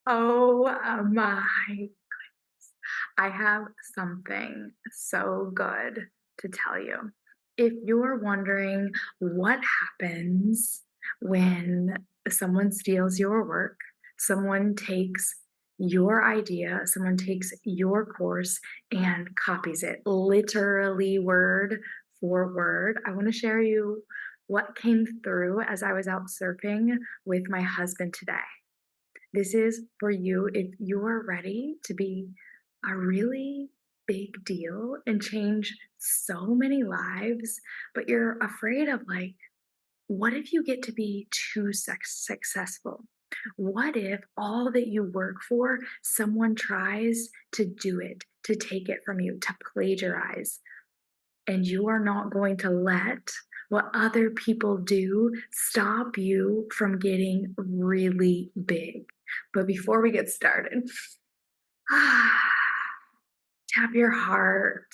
Oh my, I have something so good to tell you. If you're wondering what happens when someone steals your work, someone takes your idea, someone takes your course and copies it literally word for word, I want to share you what came through as I was out surfing with my husband today. This is for you if you're ready to be a really big deal and change so many lives, but you're afraid of like, what if you get to be too successful? What if all that you work for, someone tries to do it, to take it from you, to plagiarize? And you are not going to let what other people do stop you from getting really big. But before we get started, tap your heart,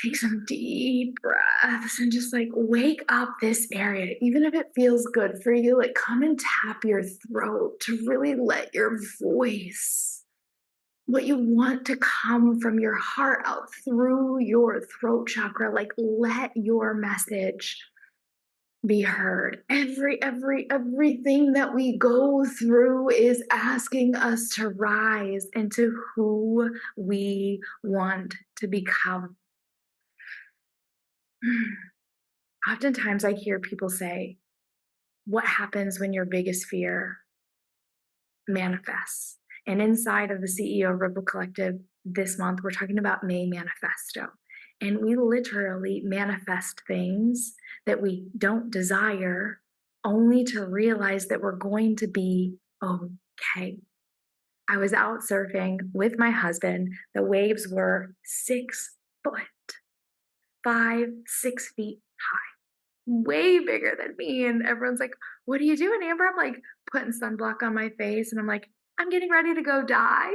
take some deep breaths, and just like wake up this area. Even if it feels good for you, like come and tap your throat to really let your voice, what you want to come from your heart out through your throat chakra, like let your message be heard. Everything that we go through is asking us to rise into who we want to become. Oftentimes I hear people say, what happens when your biggest fear manifests? And inside of the CEO of Ripple Collective this month, we're talking about May Manifesto. And we literally manifest things that we don't desire only to realize that we're going to be okay. I was out surfing with my husband. The waves were 6 foot, 5, 6 feet high, way bigger than me. And everyone's like, what are you doing, Amber? I'm like putting sunblock on my face and I'm like, I'm getting ready to go die.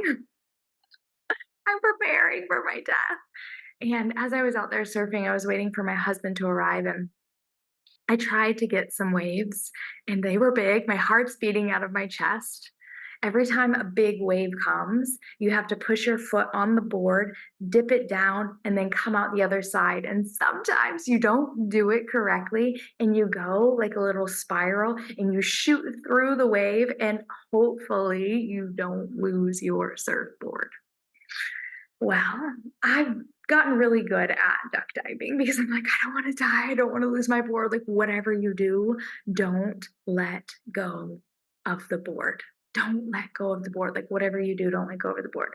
I'm preparing for my death. And as I was out there surfing, I was waiting for my husband to arrive and I tried to get some waves and they were big. My heart's beating out of my chest. Every time a big wave comes, you have to push your foot on the board, dip it down, and then come out the other side. And sometimes you don't do it correctly and you go like a little spiral and you shoot through the wave, and hopefully you don't lose your surfboard. Well, I've gotten really good at duck diving because I'm like, I don't want to die. I don't want to lose my board. Like, whatever you do, don't let go of the board. Don't let go of the board. Like, whatever you do, don't let go of the board.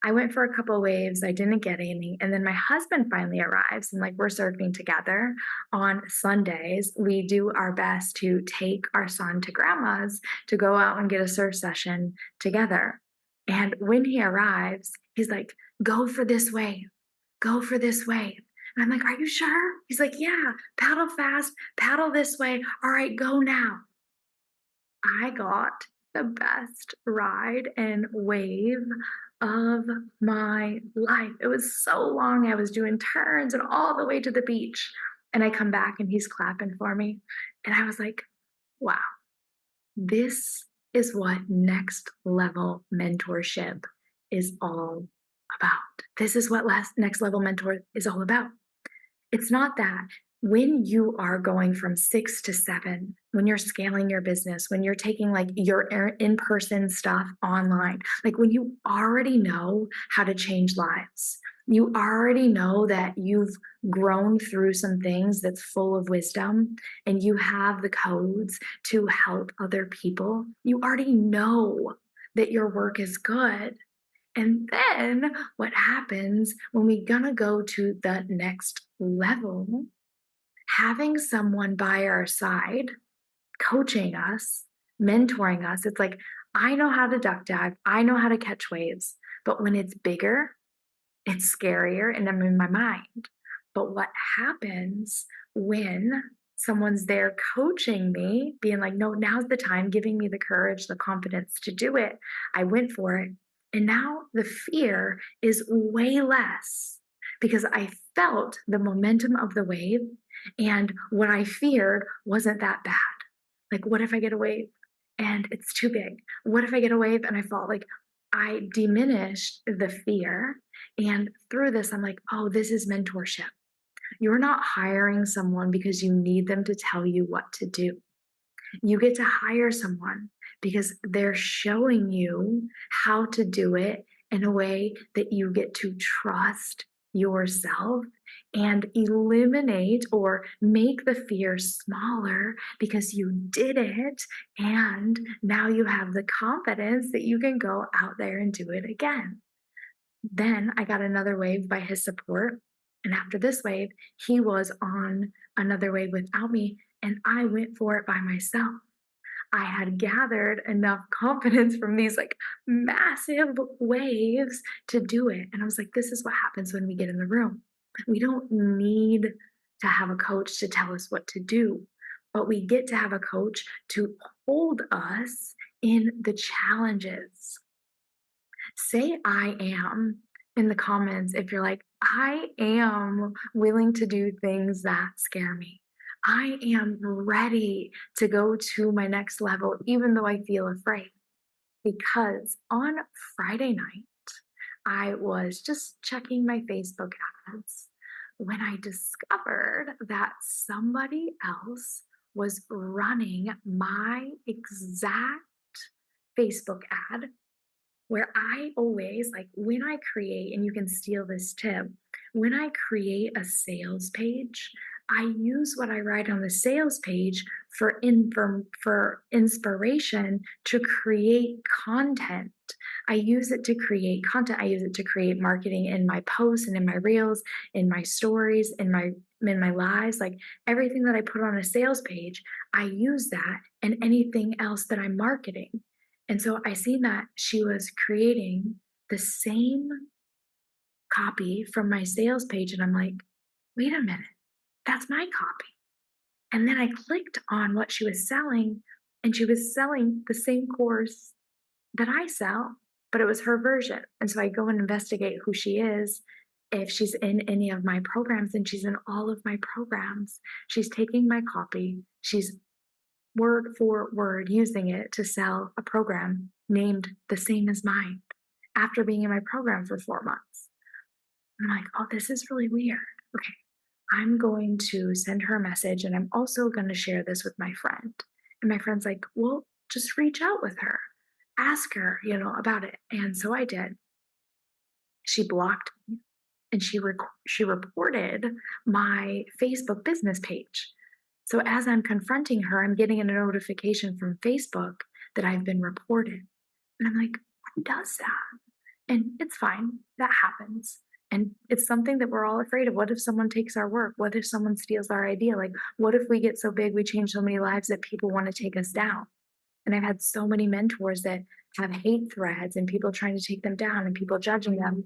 I went for a couple waves. I didn't get any. And then my husband finally arrives and like we're surfing together on Sundays. We do our best to take our son to grandma's to go out and get a surf session together. And when he arrives, he's like, go for this wave, go for this wave. And I'm like, are you sure? He's like, yeah, paddle fast, paddle this way. All right, go now. I got the best ride and wave of my life. It was so long. I was doing turns and all the way to the beach. And I come back and he's clapping for me. And I was like, wow, this is what next level mentorship is all about. This is what next level mentor is all about. It's not that when you are going from 6 to 7, when you're scaling your business, when you're taking like your in person stuff online, like when you already know how to change lives, you already know that you've grown through some things that's full of wisdom and you have the codes to help other people. You already know that your work is good. And then what happens when we gonna go to the next level? Having someone by our side, coaching us, mentoring us. It's like, I know how to duck dive, I know how to catch waves, but when it's bigger, it's scarier and I'm in my mind. But what happens when someone's there coaching me, being like, no, now's the time, giving me the courage, the confidence to do it? I went for it. And now the fear is way less because I felt the momentum of the wave. And what I feared wasn't that bad. Like, what if I get a wave? and it's too big. What if I get a wave and I fall? Like, I diminished the fear. And through this, I'm like, oh, this is mentorship. You're not hiring someone because you need them to tell you what to do. You get to hire someone because they're showing you how to do it in a way that you get to trust yourself and eliminate or make the fear smaller because you did it. And now you have the confidence that you can go out there and do it again. Then I got another wave by his support. And after this wave, he was on another wave without me. And I went for it by myself. I had gathered enough confidence from these like massive waves to do it. And I was like, this is what happens when we get in the room. We don't need to have a coach to tell us what to do, but we get to have a coach to hold us in the challenges. Say I am in the comments if you're like, I am willing to do things that scare me. I am ready to go to my next level, even though I feel afraid. Because on Friday night, I was just checking my Facebook ads when I discovered that somebody else was running my exact Facebook ad where I always like when I create, and you can steal this tip, when I create a sales page, I use what I write on the sales page for inspiration to create content. I use it to create content. I use it to create marketing in my posts and in my reels, in my stories, in my lives, like everything that I put on a sales page, I use that and anything else that I'm marketing. And so I seen that she was creating the same copy from my sales page, and I'm like, wait a minute, that's my copy. And then I clicked on what she was selling, and she was selling the same course that I sell, but it was her version. And so I go and investigate who she is, if she's in any of my programs, and she's in all of my programs. She's taking my copy, she's word for word using it to sell a program named the same as mine after being in my program for 4 months. I'm like, oh, this is really weird. Okay, I'm going to send her a message and I'm also going to share this with my friend. And my friend's like, well, just reach out with her, ask her, about it. And so I did. She blocked me and she reported my Facebook business page. So as I'm confronting her, I'm getting a notification from Facebook that I've been reported. And I'm like, who does that? And it's fine. That happens. And it's something that we're all afraid of. What if someone takes our work? What if someone steals our idea? Like, what if we get so big, we change so many lives that people want to take us down? And I've had so many mentors that have hate threads and people trying to take them down and people judging them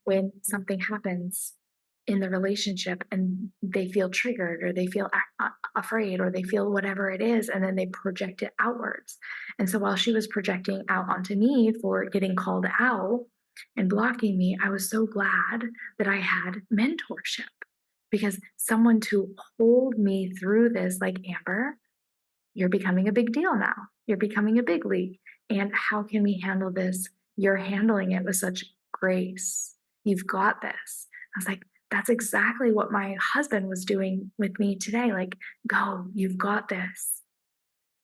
when something happens in the relationship and they feel triggered or they feel afraid or they feel whatever it is and then they project it outwards. And so while she was projecting out onto me for getting called out and blocking me, I was so glad that I had mentorship because someone to hold me through this, like, Amber, you're becoming a big deal now. You're becoming a big league. And how can we handle this? You're handling it with such grace. You've got this. I was like, that's exactly what my husband was doing with me today. Like, go, you've got this.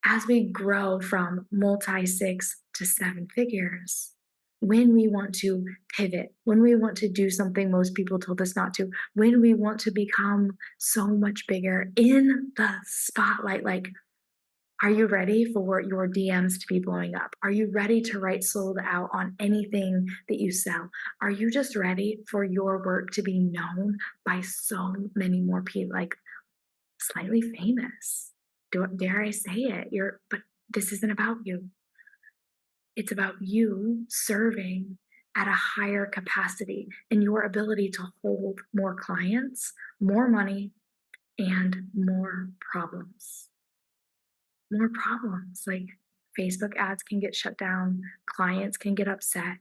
As we grow from multi 6 to 7 figures, when we want to pivot, when we want to do something most people told us not to, when we want to become so much bigger in the spotlight, like, are you ready for your DMs to be blowing up? Are you ready to write sold out on anything that you sell? Are you just ready for your work to be known by so many more people, like slightly famous? Dare I say it? But this isn't about you. It's about you serving at a higher capacity and your ability to hold more clients, more money, and more problems. More problems. Like, Facebook ads can get shut down, clients can get upset.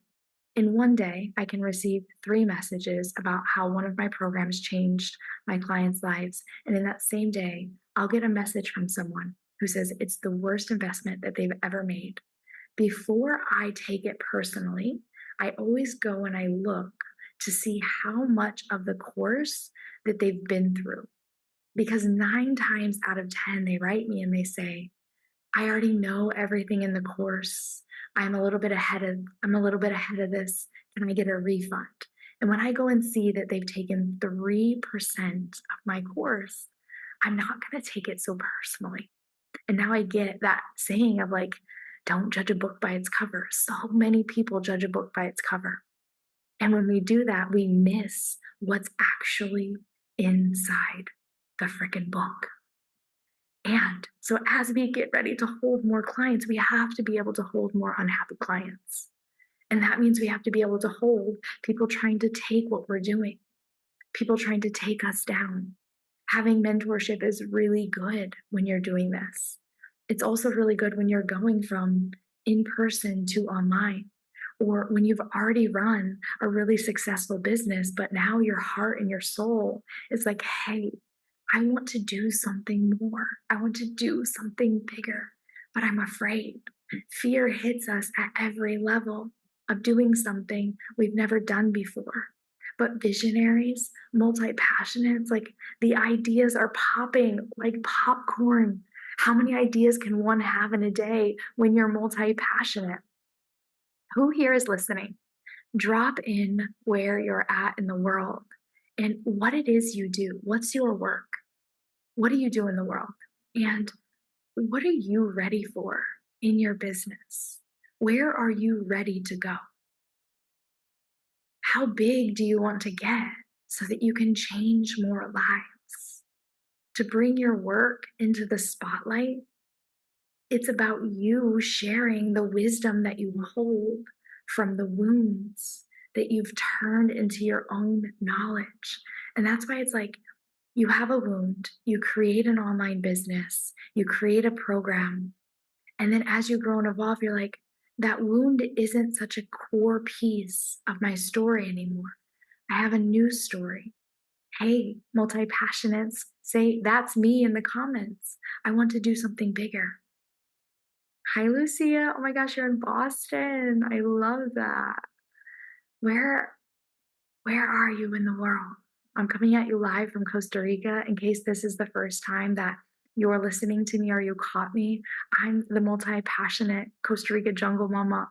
In one day, I can receive 3 messages about how one of my programs changed my clients' lives. And in that same day, I'll get a message from someone who says it's the worst investment that they've ever made. Before I take it personally, I always go and I look to see how much of the course that they've been through. Because 9 times out of 10, they write me and they say, I already know everything in the course. I'm a little bit ahead of this. Can I get a refund? And when I go and see that they've taken 3% of my course, I'm not going to take it so personally. And now I get that saying of like, don't judge a book by its cover. So many people judge a book by its cover. And when we do that, we miss what's actually inside the freaking book. And so, as we get ready to hold more clients, we have to be able to hold more unhappy clients. And that means we have to be able to hold people trying to take what we're doing, people trying to take us down. Having mentorship is really good when you're doing this. It's also really good when you're going from in person to online, or when you've already run a really successful business, but now your heart and your soul is like, hey, I want to do something more. I want to do something bigger, but I'm afraid. Fear hits us at every level of doing something we've never done before. But visionaries, multi passionates, like the ideas are popping like popcorn. How many ideas can one have in a day when you're multi passionate? Who here is listening? Drop in where you're at in the world and what it is you do. What's your work? What do you do in the world? And what are you ready for in your business? Where are you ready to go? How big do you want to get so that you can change more lives? To bring your work into the spotlight, it's about you sharing the wisdom that you hold from the wounds that you've turned into your own knowledge. And that's why it's like you have a wound, you create an online business, you create a program, and then as you grow and evolve, you're like, that wound isn't such a core piece of my story anymore. I have a new story. Hey, multi passionates, say that's me in the comments. I want to do something bigger. Hi, Lucia. Oh my gosh, you're in Boston. I love that. Where where are you in the world? I'm coming at you live from Costa Rica in case this is the first time that you're listening to me or you caught me. I'm the multi passionate Costa Rica jungle mama,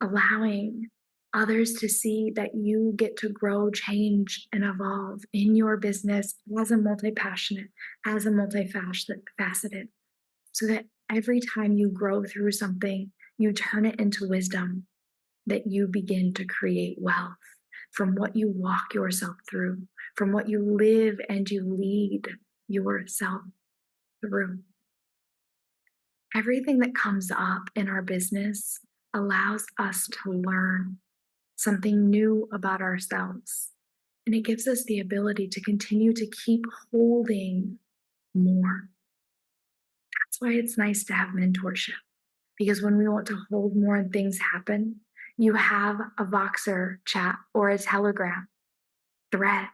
allowing others to see that you get to grow, change, and evolve in your business as a multi passionate, as a multifaceted, so that every time you grow through something, you turn it into wisdom, that you begin to create wealth from what you walk yourself through, from what you live and you lead yourself through. Everything that comes up in our business allows us to learn something new about ourselves. And it gives us the ability to continue to keep holding more. That's why it's nice to have mentorship, because when we want to hold more and things happen, you have a Voxer chat or a Telegram thread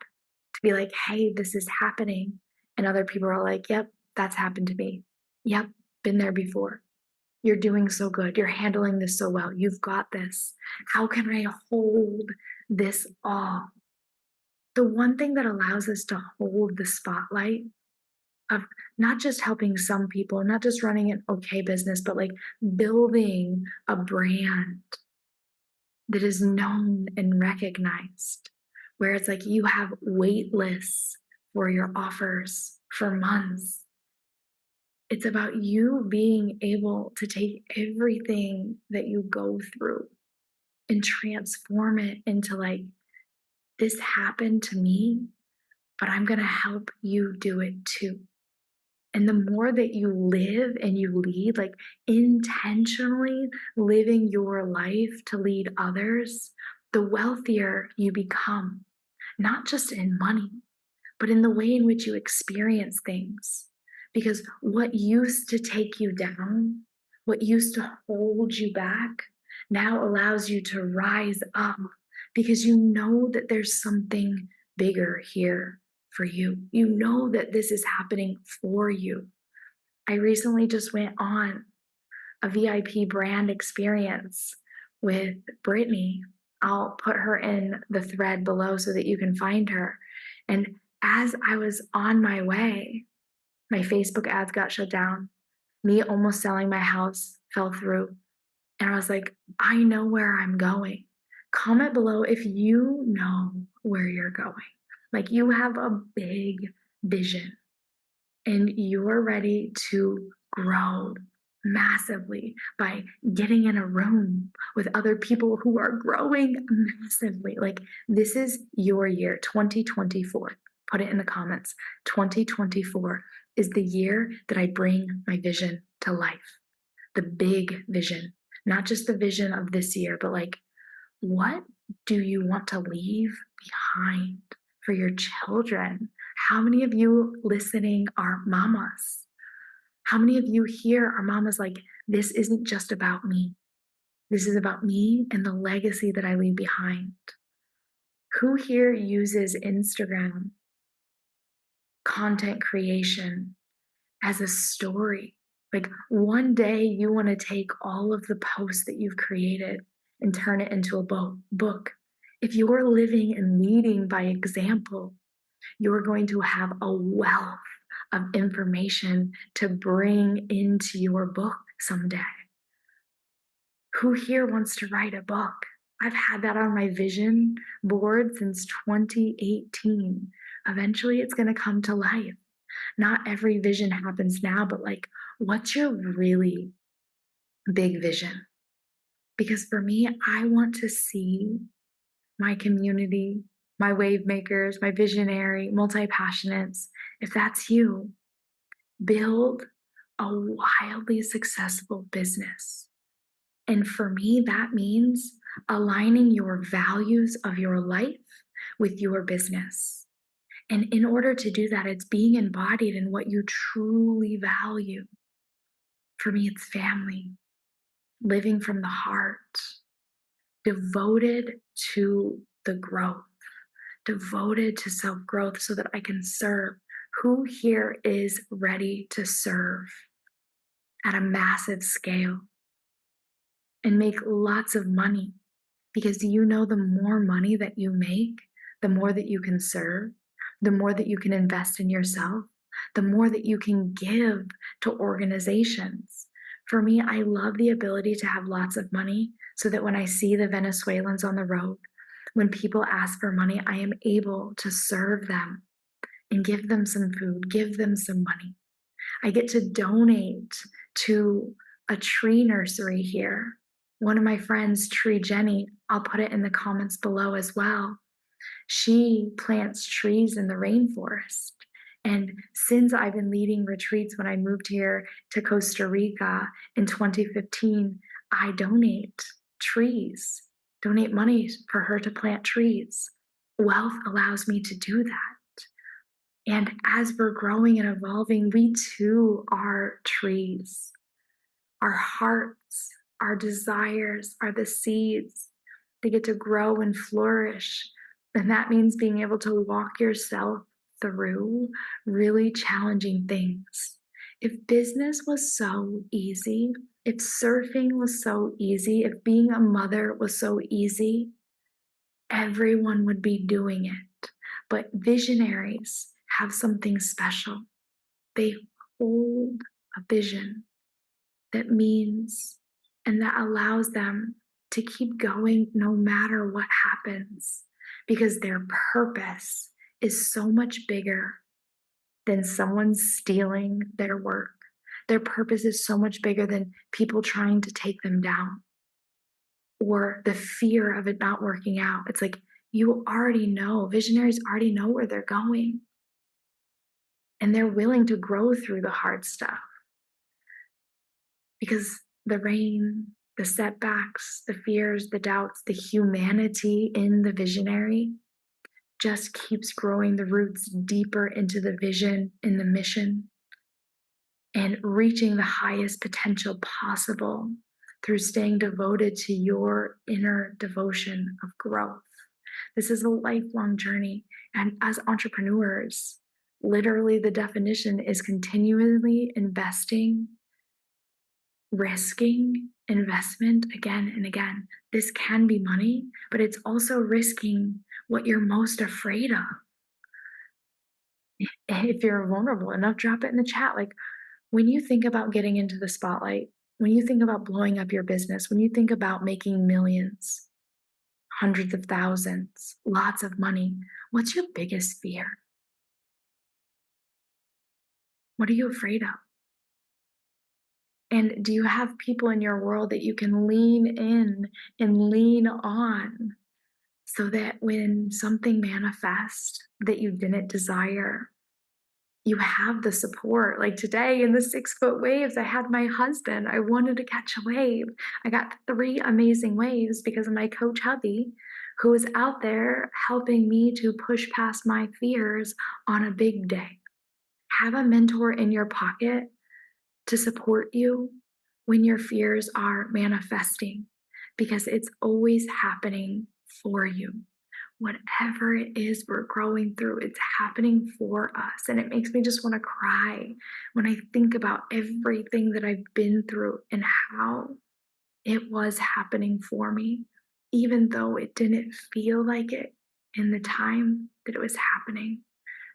to be like, hey, this is happening. And other people are like, yep, that's happened to me. Yep, been there before. You're doing so good. You're handling this so well. You've got this. How can I hold this all? The one thing that allows us to hold the spotlight of not just helping some people, not just running an okay business, but like building a brand that is known and recognized, where it's like you have wait lists for your offers for months. It's about you being able to take everything that you go through and transform it into like, this happened to me, but I'm going to help you do it too. And the more that you live and you lead, like intentionally living your life to lead others, the wealthier you become, not just in money, but in the way in which you experience things. Because what used to take you down, what used to hold you back, now allows you to rise up because you know that there's something bigger here for you. You know that this is happening for you. I recently just went on a VIP brand experience with Brittany. I'll put her in the thread below so that you can find her. And as I was on my way, my Facebook ads got shut down. Me almost selling my house fell through. And I was like, I know where I'm going. Comment below if you know where you're going. Like you have a big vision and you're ready to grow massively by getting in a room with other people who are growing massively. Like this is your year, 2024. Put it in the comments. 2024 is the year that I bring my vision to life. The big vision, not just the vision of this year, but like, what do you want to leave behind for your children? How many of you listening are mamas? How many of you here are mamas like, this isn't just about me? This is about me and the legacy that I leave behind. Who here uses Instagram content creation as a story? Like one day you want to take all of the posts that you've created and turn it into a book. If you're living and leading by example, you're going to have a wealth of information to bring into your book someday. Who here wants to write a book? I've had that on my vision board since 2018. Eventually, it's going to come to life. Not every vision happens now, but like, what's your really big vision? Because for me, I want to see my community, my wave makers, my visionary, multi-passionates, if that's you, build a wildly successful business. And for me, that means aligning your values of your life with your business. And in order to do that, it's being embodied in what you truly value. For me, it's family, living from the heart, devoted to the growth, devoted to self growth so that I can serve. Who here is ready to serve at a massive scale and make lots of money? Because you know the more money that you make, the more that you can serve, the more that you can invest in yourself, the more that you can give to organizations. For me, I love the ability to have lots of money so that when I see the Venezuelans on the road, when people ask for money, I am able to serve them and give them some food, give them some money. I get to donate to a tree nursery here. One of my friends, Tree Jenny, I'll put it in the comments below as well. She plants trees in the rainforest. And since I've been leading retreats when I moved here to Costa Rica in 2015, I donate trees, donate money for her to plant trees. Wealth allows me to do that. And as we're growing and evolving, we too are trees. Our hearts, our desires are the seeds. They get to grow and flourish. And that means being able to walk yourself through really challenging things. If business was so easy, if surfing was so easy, if being a mother was so easy, everyone would be doing it. But visionaries have something special. They hold a vision that means and that allows them to keep going no matter what happens, because their purpose is so much bigger than someone stealing their work. Their purpose is so much bigger than people trying to take them down or the fear of it not working out. It's like you already know, visionaries already know where they're going, and they're willing to grow through the hard stuff. Because the rain, the setbacks, the fears, the doubts, the humanity in the visionary just keeps growing the roots deeper into the vision and the mission and reaching the highest potential possible through staying devoted to your inner devotion of growth. This is a lifelong journey. And as entrepreneurs, Literally, the definition is continually investing, risking investment again and again. This can be money, but it's also risking what you're most afraid of. If you're vulnerable enough, drop it in the chat. Like, when you think about getting into the spotlight, when you think about blowing up your business, when you think about making millions, hundreds of thousands, lots of money, what's your biggest fear? What are you afraid of? And do you have people in your world that you can lean in and lean on so that when something manifests that you didn't desire, you have the support? Like today in the 6 foot waves, I had my husband. I wanted to catch a wave. I got 3 amazing waves because of my coach, hubby, who is out there helping me to push past my fears on a big day. Have a mentor in your pocket to support you when your fears are manifesting because it's always happening for you. Whatever it is we're growing through, it's happening for us. And it makes me just want to cry when I think about everything that I've been through and how it was happening for me, even though it didn't feel like it in the time that it was happening.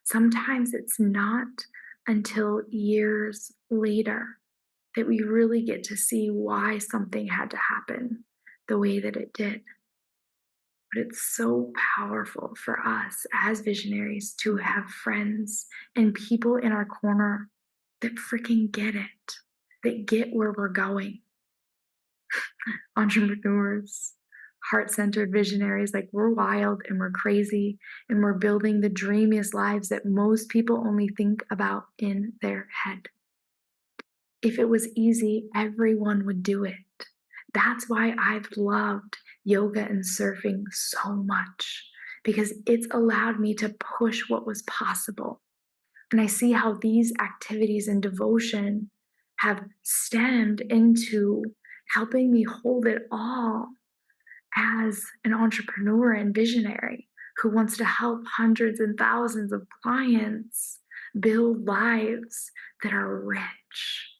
Sometimes it's not until years later that we really get to see why something had to happen the way that it did. But it's so powerful for us as visionaries to have friends and people in our corner that freaking get it, that get where we're going. Entrepreneurs, heart centered visionaries, like we're wild and we're crazy and we're building the dreamiest lives that most people only think about in their head. If it was easy, everyone would do it. That's why I've loved yoga and surfing so much because it's allowed me to push what was possible. And I see how these activities and devotion have stemmed into helping me hold it all as an entrepreneur and visionary who wants to help hundreds and thousands of clients build lives that are rich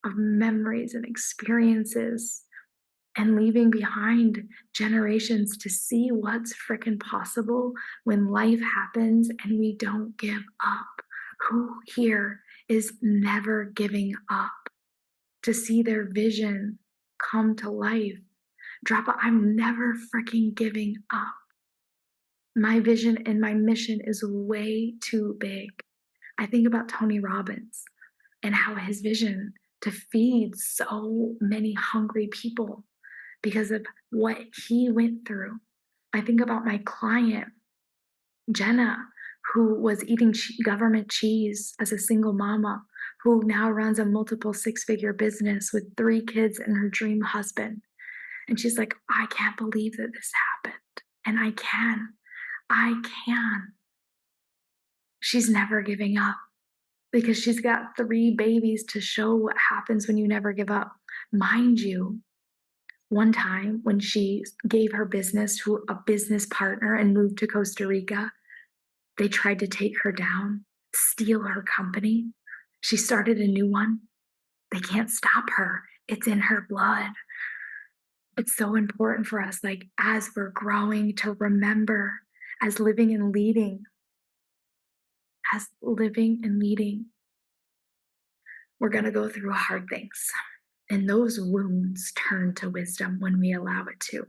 of memories and experiences and leaving behind generations to see what's frickin' possible when life happens and we don't give up. Who here is never giving up to see their vision come to life? Drop it. I'm never freaking giving up. My vision and my mission is way too big. I think about Tony Robbins and how his vision to feed so many hungry people because of what he went through. I think about my client, Jenna, who was eating government cheese as a single mama, who now runs a multiple 6 figure business with 3 kids and her dream husband. And she's like, I can't believe that this happened. And I can. She's never giving up because she's got 3 babies to show what happens when you never give up. Mind you, one time when she gave her business to a business partner and moved to Costa Rica, they tried to take her down, steal her company. She started a new one. They can't stop her. It's in her blood. It's so important for us, like as we're growing, to remember as living and leading, we're going to go through hard things. And those wounds turn to wisdom when we allow it to.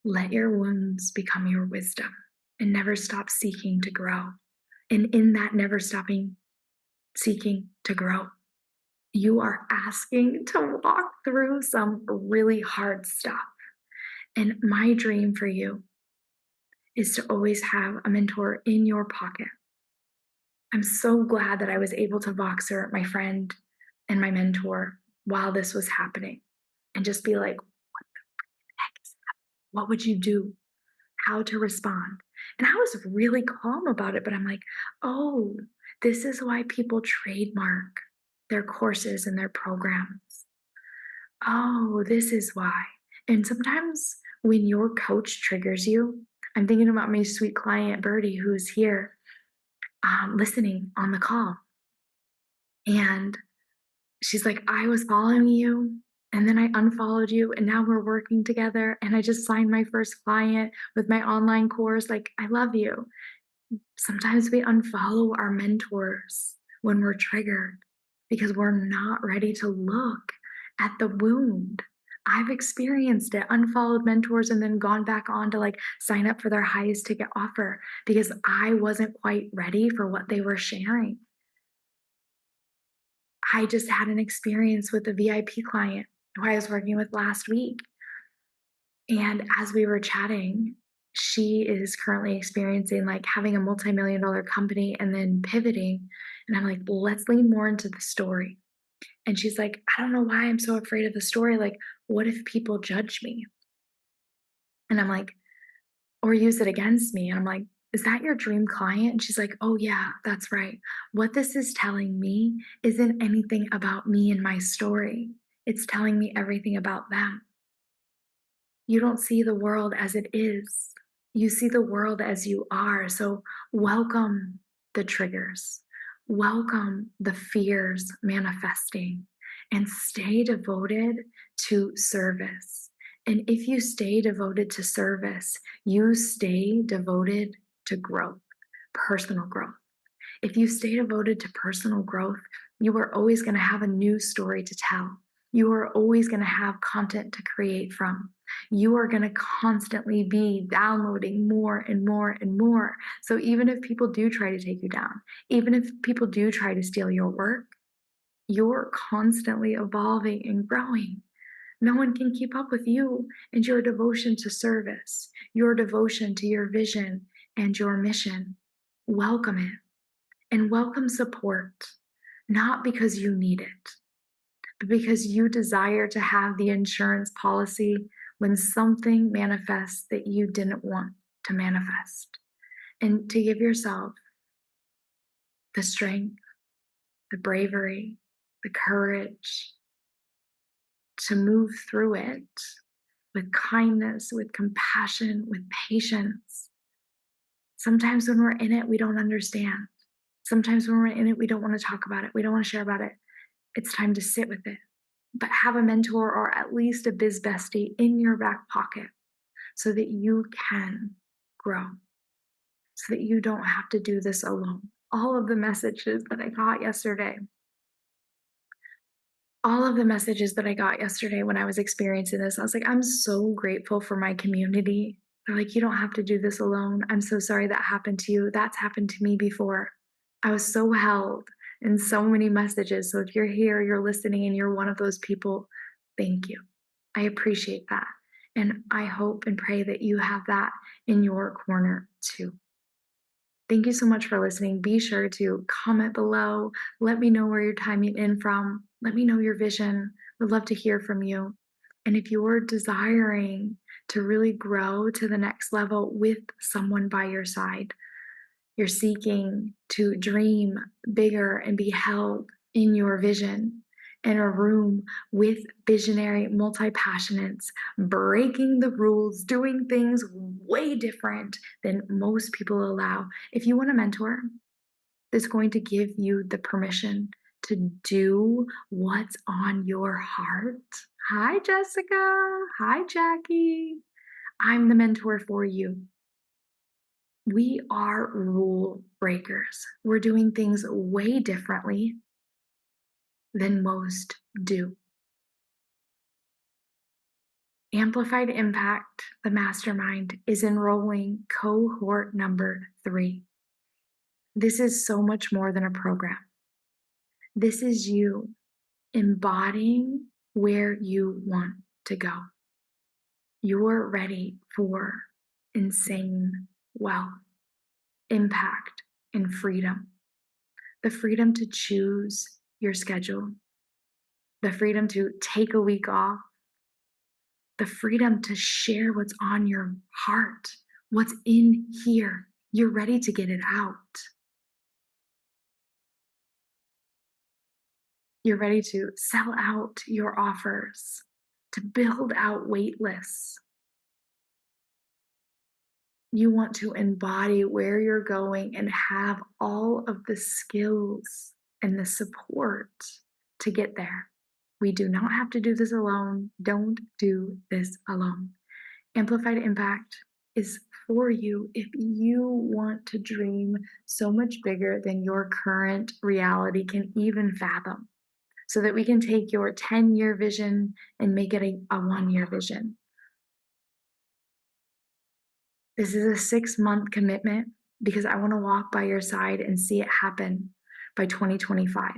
Let your wounds become your wisdom and never stop seeking to grow. And in that never stopping seeking to grow, you are asking to walk through some really hard stuff. And my dream for you is to always have a mentor in your pocket. I'm so glad that I was able to Voxer my friend and my mentor while this was happening and just be like, what the heck is that? What would you do? How to respond? And I was really calm about it, but I'm like, oh, this is why people trademark their courses and their programs. Oh, this is why. And sometimes when your coach triggers you, I'm thinking about my sweet client, Birdie, who's here. listening on the call. And she's like, I was following you and then I unfollowed you and now we're working together. And I just signed my first client with my online course. Like, I love you. Sometimes we unfollow our mentors when we're triggered because we're not ready to look at the wound. I've experienced it, unfollowed mentors and then gone back on to like sign up for their highest ticket offer because I wasn't quite ready for what they were sharing. I just had an experience with a VIP client who I was working with last week. And as we were chatting, she is currently experiencing like having a multi-million dollar company and then pivoting. And I'm like, let's lean more into the story. And she's like, I don't know why I'm so afraid of the story. Like, what if people judge me? And I'm like, or use it against me. And I'm like, is that your dream client? And she's like, oh, yeah, that's right. What this is telling me isn't anything about me and my story, it's telling me everything about them. You don't see the world as it is. You see the world as you are. So welcome the triggers. Welcome the fears manifesting and stay devoted to service. And if you stay devoted to service, you stay devoted to growth, personal growth. If you stay devoted to personal growth, you are always going to have a new story to tell. You are always going to have content to create from. You are going to constantly be downloading more and more and more. So even if people do try to take you down, even if people do try to steal your work, you're constantly evolving and growing. No one can keep up with you and your devotion to service, your devotion to your vision and your mission. Welcome it and welcome support, not because you need it, but because you desire to have the insurance policy when something manifests that you didn't want to manifest. And to give yourself the strength, the bravery, the courage to move through it with kindness, with compassion, with patience. Sometimes when we're in it, we don't understand. Sometimes when we're in it, we don't want to talk about it. We don't want to share about it. It's time to sit with it, but have a mentor or at least a biz bestie in your back pocket so that you can grow, so that you don't have to do this alone. All of the messages that I got yesterday, all of the messages that I got yesterday when I was experiencing this, I was like, I'm so grateful for my community. They're like, you don't have to do this alone. I'm so sorry that happened to you. That's happened to me before. I was so held in so many messages. So if you're here, you're listening, and you're one of those people, thank you. I appreciate that. And I hope and pray that you have that in your corner too. Thank you so much for listening. Be sure to comment below. Let me know where you're timing in from. Let me know your vision. Would love to hear from you. And if you're desiring to really grow to the next level with someone by your side, you're seeking to dream bigger and be held in your vision in a room with visionary multi-passionates, breaking the rules, doing things way different than most people allow. If you want a mentor that's going to give you the permission to do what's on your heart, hi, Jessica. Hi, Jackie. I'm the mentor for you. We are rule breakers. We're doing things way differently than most do. Amplified Impact, the mastermind, is enrolling cohort number 3. This is so much more than a program. This is you embodying where you want to go. You're ready for insane wealth, impact, and freedom. The freedom to choose your schedule, the freedom to take a week off, the freedom to share what's on your heart, what's in here. You're ready to get it out. You're ready to sell out your offers, to build out wait lists. You want to embody where you're going and have all of the skills and the support to get there. We do not have to do this alone. Don't do this alone. Amplified impact is for you if you want to dream so much bigger than your current reality can even fathom, so that we can take your 10-year vision and make it a 1-year vision. This is a 6-month commitment because I want to walk by your side and see it happen by 2025.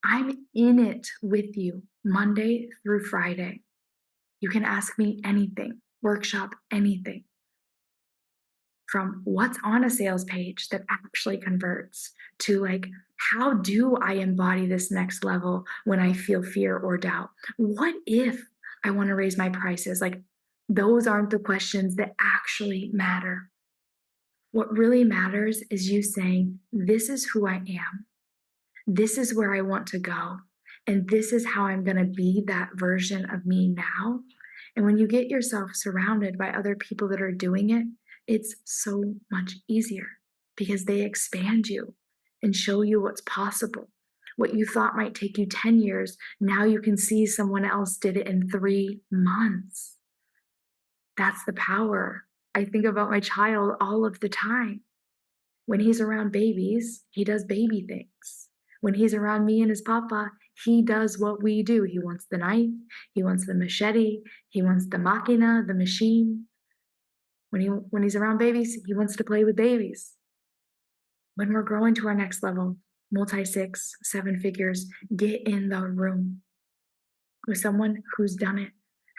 I'm in it with you Monday through Friday. You can ask me anything, workshop anything, from what's on a sales page that actually converts to like, how do I embody this next level when I feel fear or doubt? What if I want to raise my prices? Like, those aren't the questions that actually matter. What really matters is you saying, this is who I am. This is where I want to go. And this is how I'm going to be that version of me now. And when you get yourself surrounded by other people that are doing it, it's so much easier because they expand you and show you what's possible. What you thought might take you 10 years, now you can see someone else did it in 3 months. That's the power. I think about my child all of the time. When he's around babies, he does baby things. When he's around me and his papa, he does what we do. He wants the knife, he wants the machete, he wants the machina, the machine. When he's around babies, he wants to play with babies. When we're growing to our next level, multi 6, 7 figures, get in the room with someone who's done it.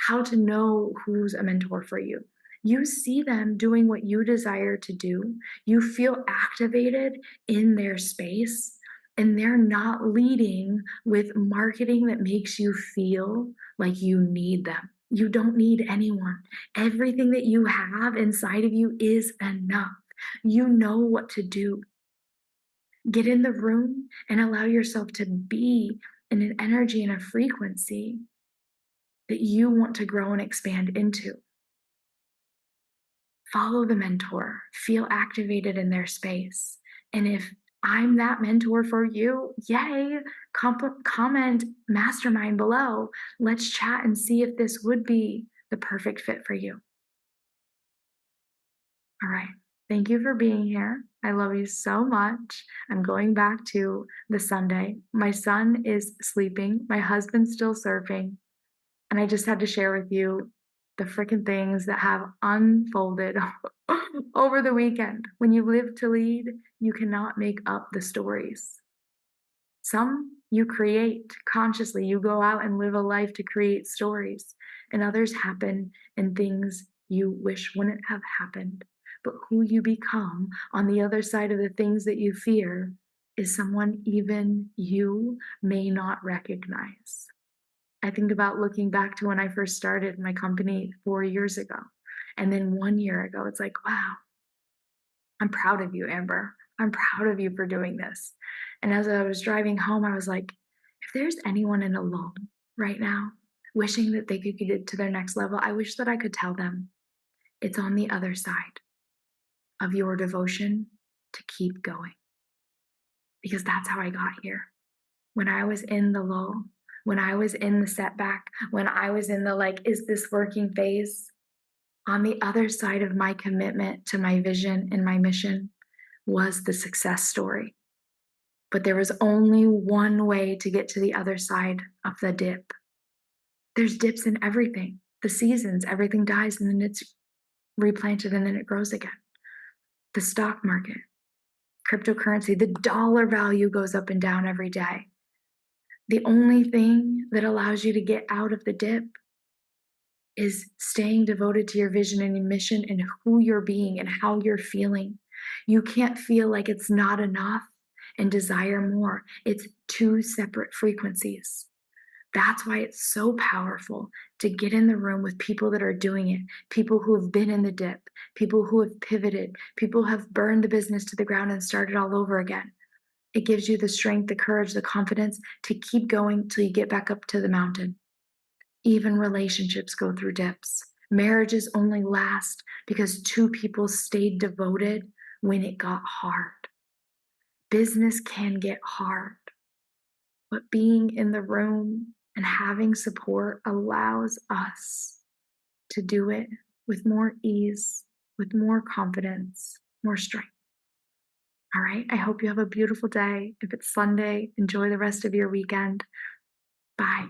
How to know who's a mentor for you. You see them doing what you desire to do. You feel activated in their space, and they're not leading with marketing that makes you feel like you need them. You don't need anyone. Everything that you have inside of you is enough. You know what to do. Get in the room and allow yourself to be in an energy and a frequency that you want to grow and expand into. Follow the mentor, feel activated in their space. And if I'm that mentor for you, yay, comment mastermind below. Let's chat and see if this would be the perfect fit for you. All right. Thank you for being here. I love you so much. I'm going back to the Sunday. My son is sleeping. My husband's still surfing. And I just had to share with you the freaking things that have unfolded over the weekend. When you live to lead, you cannot make up the stories. Some you create consciously. You go out and live a life to create stories, and others happen in things you wish wouldn't have happened. But who you become on the other side of the things that you fear is someone even you may not recognize. I think about looking back to when I first started my company 4 years ago. And then 1 year ago, it's like, wow, I'm proud of you, Amber. I'm proud of you for doing this. And as I was driving home, I was like, if there's anyone in a lull right now, wishing that they could get to their next level, I wish that I could tell them it's on the other side of your devotion to keep going. Because that's how I got here. When I was in the lull, when I was in the setback, when I was in the like, is this working phase? On the other side of my commitment to my vision and my mission was the success story. But there was only one way to get to the other side of the dip. There's dips in everything, the seasons, everything dies and then it's replanted and then it grows again. The stock market, cryptocurrency, the dollar value goes up and down every day. The only thing that allows you to get out of the dip is staying devoted to your vision and your mission and who you're being and how you're feeling. You can't feel like it's not enough and desire more. It's two separate frequencies. That's why it's so powerful to get in the room with people that are doing it, people who have been in the dip, people who have pivoted, people who have burned the business to the ground and started all over again. It gives you the strength, the courage, the confidence to keep going till you get back up to the mountain. Even relationships go through dips. Marriages only last because two people stayed devoted when it got hard. Business can get hard, but being in the room and having support allows us to do it with more ease, with more confidence, more strength. All right. I hope you have a beautiful day. If it's Sunday, enjoy the rest of your weekend. Bye.